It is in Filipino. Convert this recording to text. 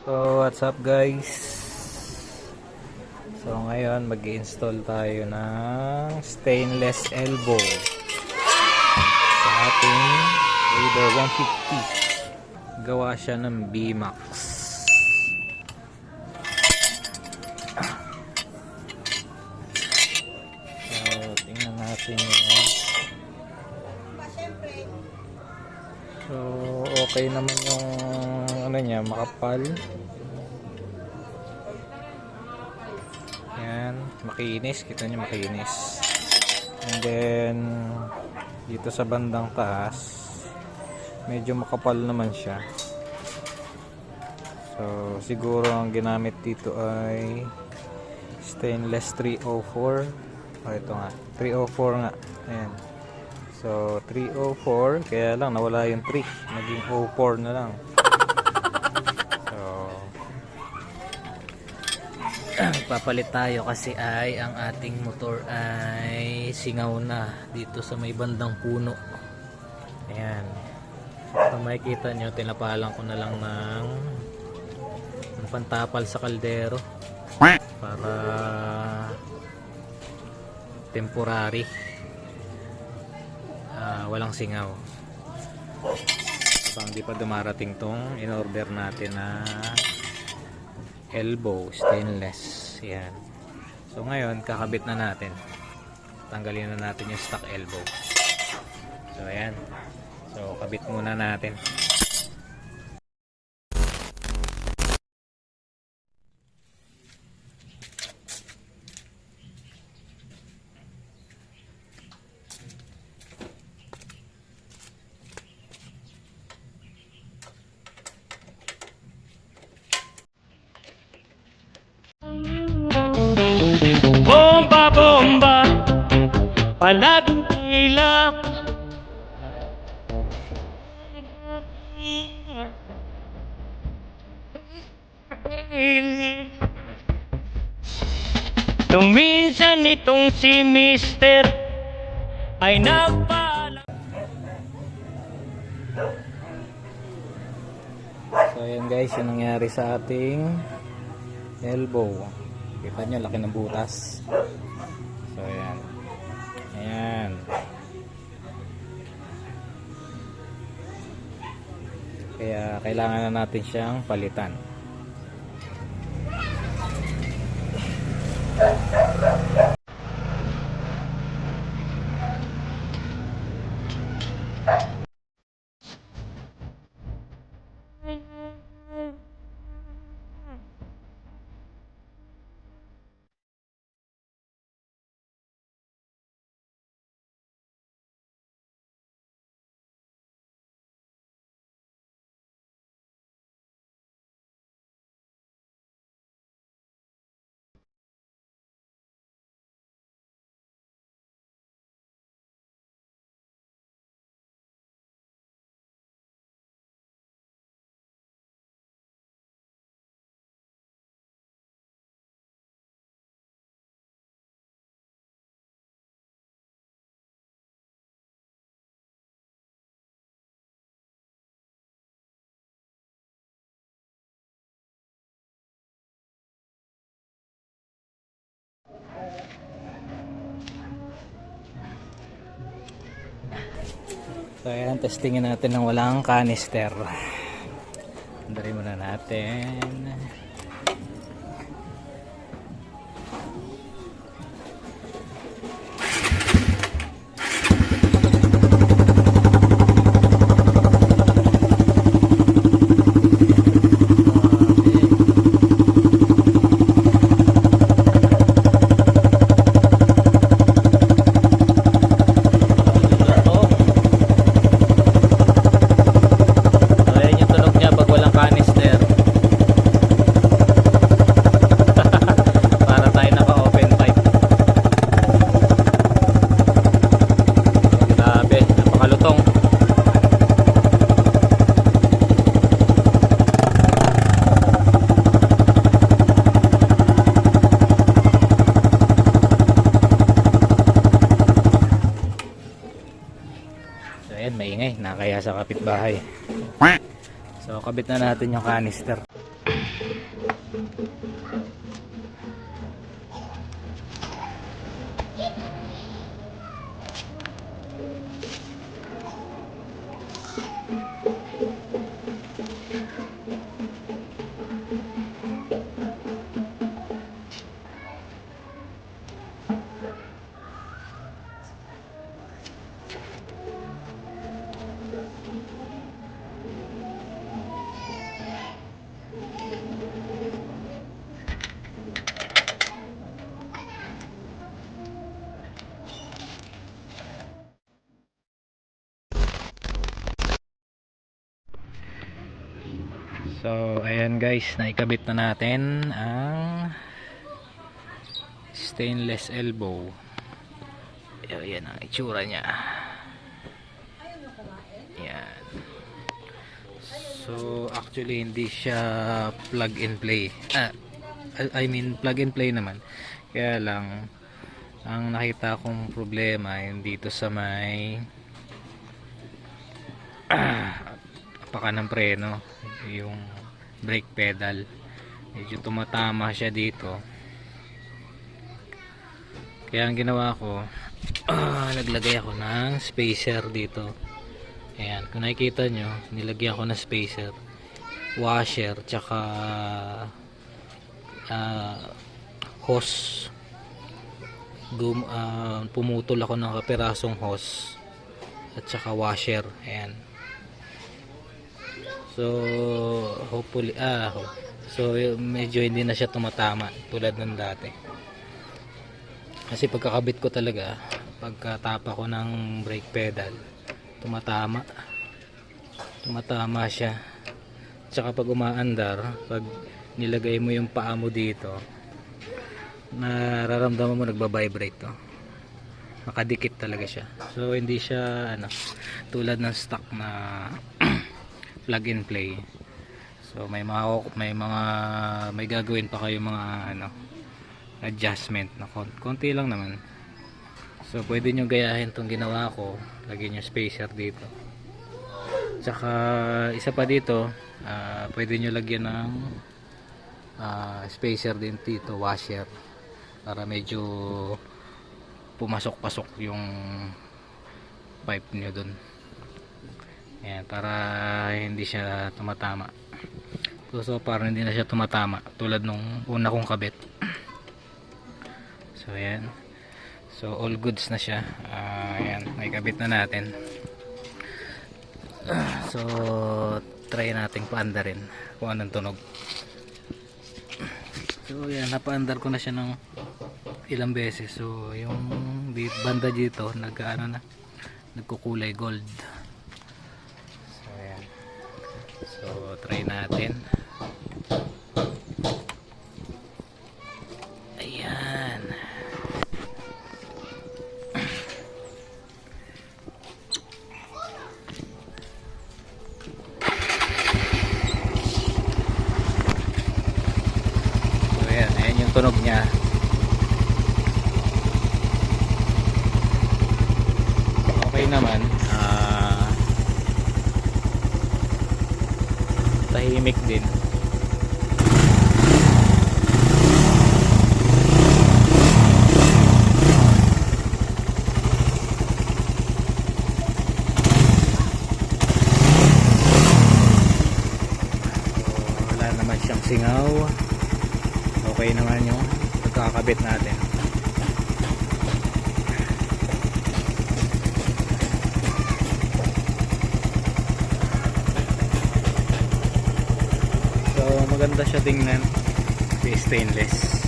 So what's up guys? So ngayon mag-i-install tayo ng stainless elbow sa ating Raider 150. Gawa siya ng B-Max. So tingnan natin yun. So okay naman yung ano niya, makapal. Yan, makinis, kita niyo makinis. And then dito sa bandang taas medyo makapal naman siya. So siguro ang ginamit dito ay stainless 304. Ito nga, 304 nga. Ayan. So 304, kaya lang nawala yung 3, naging 04 na lang. So papalit tayo kasi ay ang ating motor ay singaw na dito sa may bandang puno. Ayan. Kung makikita nyo, tinapalan ko na lang ng pantapal sa kaldero para temporary, walang singaw habang di pa dumarating tong in-order natin na elbow stainless. Yan. So ngayon kakabit na natin, tanggalin na natin yung stock elbow. So ayan, so kabit muna natin. Bomba, bomba, palaging tila. Tuminsan itong si Mister ay nagpaalam. So ayan guys, yung nangyari sa ating elbow. Kita nyo, laki ng butas. So ayan. Ayan. Kaya kailangan na natin siyang palitan. So ayan, testingin natin ng walang canister. Andarin muna natin. Nakakaya sa kapitbahay. So kabit na natin yung canister. So ayan guys, naikabit na natin ang stainless elbow. Ayan ang itsura niya. Ayan. So actually hindi siya plug and play. I mean plug and play naman. Kaya lang ang nakita kong problema yung dito sa may apaka ng preno, yung brake pedal. Medyo tumatama siya dito. Kaya ang ginawa ko, naglagay ako ng spacer dito. Ayan, kung nakikita nyo, nilagyan ko ng spacer, washer, tsaka hose. Pumutol ako ng kapirasong hose at tsaka washer. Ayan. So hopefully so medyo hindi na siya tumatama tulad ng dati. Kasi pagkakabit ko talaga, pagkatapa ko ng brake pedal, tumatama siya. Tsaka pag umaandar, pag nilagay mo yung paa mo dito, nararamdaman mo nagba-vibrate to. Nakadikit talaga siya. So hindi siya tulad ng stock na plug and play. So may gagawin pa kayo mga adjustment na konti lang naman. So pwede nyo gayahin tong ginawa ko, lagyan nyo spacer dito. Tsaka isa pa dito, pwede nyo lagyan ng spacer din dito, washer, para medyo pumasok-pasok yung pipe nyo dun. Ayan, para hindi siya tumatama. So parang hindi na siya tumatama tulad nung una kong kabit. So ayan. So all goods na siya. Ayan, may kabit na natin. So try nating paandarin kung anong tunog. So ayan, napaandar ko na siya ng ilang beses. So yung banda dito nagkukulay gold. So try natin. Ayan. So ayan yung tunog niya. Okay naman. Tahimik din. Wala naman siyang singaw. Okay naman yung pagkakabit natin. Maganda siya tingnan, kasi stainless.